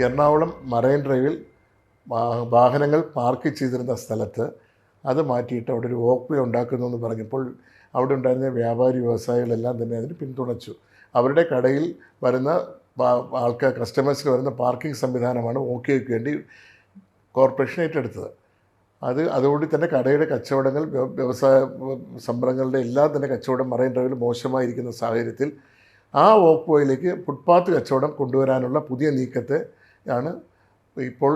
Ernakulam marine ഡ്രൈവിൽ വാഹനങ്ങൾ park ചെയ്തിരുന്ന സ്ഥലത്ത് അത് മാറ്റിയിട്ട് അവിടെ ഒരു വോക്ക് വേ ഉണ്ടാക്കുന്നു എന്ന് പറഞ്ഞപ്പോൾ അവിടെ ഉണ്ടായിരുന്ന വ്യാപാരി വ്യവസായികളെല്ലാം തന്നെ അതിന് പിന്തുണച്ചു. അവരുടെ കടയിൽ വരുന്ന കസ്റ്റമേഴ്സിന് വരുന്ന പാർക്കിംഗ് സംവിധാനമാണ് വോക്ക് വേക്ക് വേണ്ടി കോർപ്പറേഷൻ ഏറ്റെടുത്തത്. അതുകൊണ്ട് തന്നെ കടയുടെ കച്ചവടങ്ങൾ, വ്യവസായ സംരംഭങ്ങളുടെ എല്ലാം തന്നെ കച്ചവടം മറൈൻ ഡ്രൈവിൽ മോശമായിരിക്കുന്ന സാഹചര്യത്തിൽ ആ വോക്ക് വേയിലേക്ക് ഫുട്പാത്ത് കച്ചവടം കൊണ്ടുവരാനുള്ള പുതിയ നീക്കത്തെ ആണ് ഇപ്പോൾ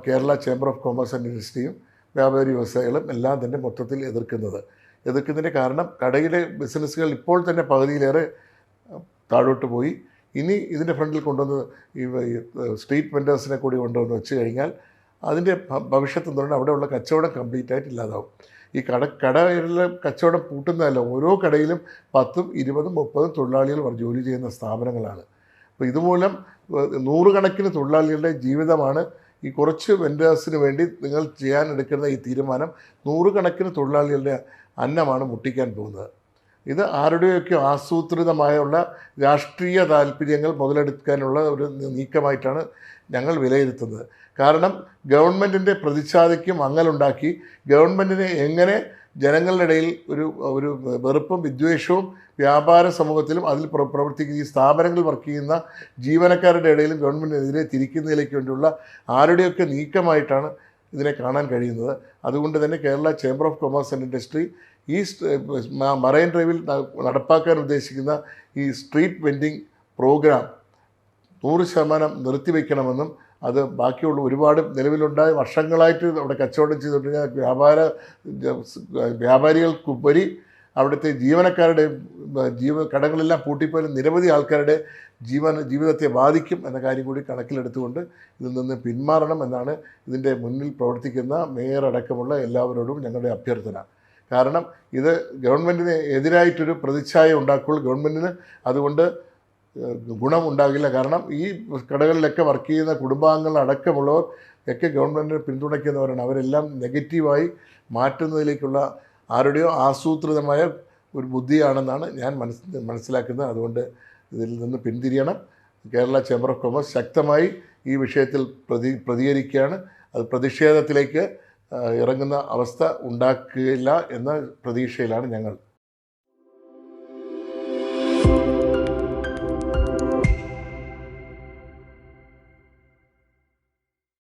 Kerala chamber of commerce and ഇൻഡസ്ട്രിയും വ്യാപാരി വ്യവസായികളും എല്ലാം തന്നെ മൊത്തത്തിൽ എതിർക്കുന്നതിൻ്റെ കാരണം കടയിലെ ബിസിനസ്സുകൾ ഇപ്പോൾ തന്നെ പകുതിയിലേറെ താഴോട്ട് പോയി. ഇനി ഇതിൻ്റെ ഫ്രണ്ടിൽ കൊണ്ടുവന്ന് ഈ സ്ട്രീറ്റ് വെൻഡേഴ്സിനെ കൂടി കൊണ്ടുവന്ന് വെച്ച് കഴിഞ്ഞാൽ അതിൻ്റെ ഭവിഷ്യത്ത് എന്ന് പറഞ്ഞാൽ അവിടെയുള്ള കച്ചവടം കംപ്ലീറ്റ് ആയിട്ട് ഇല്ലാതാവും. ഈ കടയിലെ കച്ചവടം പൂട്ടുന്നതല്ല, ഓരോ കടയിലും 10, 20, 30 തൊഴിലാളികൾ ജോലി ചെയ്യുന്ന സ്ഥാപനങ്ങളാണ്. അപ്പോൾ ഇതുമൂലം നൂറുകണക്കിന് തൊഴിലാളികളുടെ ജീവിതമാണ് ഈ കുറച്ച് വെൻഡേഴ്സിന് വേണ്ടി നിങ്ങൾ ചെയ്യാനെടുക്കുന്ന ഈ തീരുമാനം നൂറുകണക്കിന് തൊഴിലാളികളുടെ അന്നമാണ് മുട്ടിക്കാൻ പോകുന്നത്. ഇത് ആരുടെയൊക്കെ ആസൂത്രിതമായുള്ള രാഷ്ട്രീയ താല്പര്യങ്ങൾ മുതലെടുക്കാനുള്ള ഒരു നീക്കമായിട്ടാണ് ഞങ്ങൾ വിലയിരുത്തുന്നത്. കാരണം ഗവൺമെൻറ്റിൻ്റെ പ്രതിച്ഛായയ്ക്ക് മങ്ങലുണ്ടാക്കി ഗവൺമെൻറ്റിനെ എങ്ങനെ ജനങ്ങളുടെ ഇടയിൽ ഒരു വെറുപ്പും വിദ്വേഷവും വ്യാപാര സമൂഹത്തിലും അതിൽ പ്രവർത്തിക്കുന്ന ഈ സ്ഥാപനങ്ങൾ വർക്ക് ചെയ്യുന്ന ജീവനക്കാരുടെ ഇടയിലും ഗവൺമെൻറ്റിനെതിരെ തിരിക്കുന്നതിലേക്ക് വേണ്ടിയുള്ള ആരുടെയൊക്കെ നീക്കമായിട്ടാണ് ഇതിനെ കാണാൻ കഴിയുന്നത്. അതുകൊണ്ട് തന്നെ Kerala chamber of commerce and industry ഈ മറൈൻ ഡ്രൈവിൽ നടപ്പാക്കാൻ ഉദ്ദേശിക്കുന്ന ഈ സ്ട്രീറ്റ് വെൻഡിങ് പ്രോഗ്രാം 100% നിർത്തിവെക്കണമെന്നും അത് ബാക്കിയുള്ള ഒരുപാട് നിലവിലുണ്ടായ വർഷങ്ങളായിട്ട് അവിടെ കച്ചവടം ചെയ്തുകൊണ്ടിരുന്ന വ്യാപാരികൾക്കുപരി അവിടുത്തെ ജീവനക്കാരുടെ കടകളെല്ലാം പൂട്ടിപ്പോയാലും നിരവധി ആൾക്കാരുടെ ജീവിതത്തെ ബാധിക്കും എന്ന കാര്യം കൂടി കണക്കിലെടുത്തുകൊണ്ട് ഇതിൽ നിന്ന് പിന്മാറണം എന്നാണ് ഇതിൻ്റെ മുന്നിൽ പ്രവർത്തിക്കുന്ന മേയർ അടക്കമുള്ള എല്ലാവരോടും ഞങ്ങളുടെ അഭ്യർത്ഥന. കാരണം ഇത് ഗവൺമെൻറ്റിന് എതിരായിട്ടൊരു പ്രതിച്ഛായ ഉണ്ടാക്കുള്ളൂ. ഗവൺമെൻറ്റിന് അതുകൊണ്ട് ഗുണമുണ്ടാകില്ല. കാരണം ഈ കടകളിലൊക്കെ വർക്ക് ചെയ്യുന്ന കുടുംബാംഗങ്ങൾ അടക്കമുള്ളവർ ഒക്കെ ഗവൺമെൻറ്റിനെ പിന്തുണയ്ക്കുന്നവരാണ്. അവരെല്ലാം നെഗറ്റീവായി മാറ്റുന്നതിലേക്കുള്ള ആരുടെയോ ആസൂത്രിതമായ ഒരു ബുദ്ധിയാണെന്നാണ് ഞാൻ മനസ്സിലാക്കുന്നത്. അതുകൊണ്ട് ഇതിൽ നിന്ന് പിന്തിരിയണം. കേരള ചേംബർ ഓഫ് കൊമേഴ്സ് ശക്തമായി ഈ വിഷയത്തിൽ പ്രതികരിക്കുകയാണ്. അത് പ്രതിഷേധത്തിലേക്ക് ഇറങ്ങുന്ന അവസ്ഥ ഉണ്ടാക്കില്ല എന്ന പ്രതീക്ഷയിലാണ് ഞങ്ങൾ.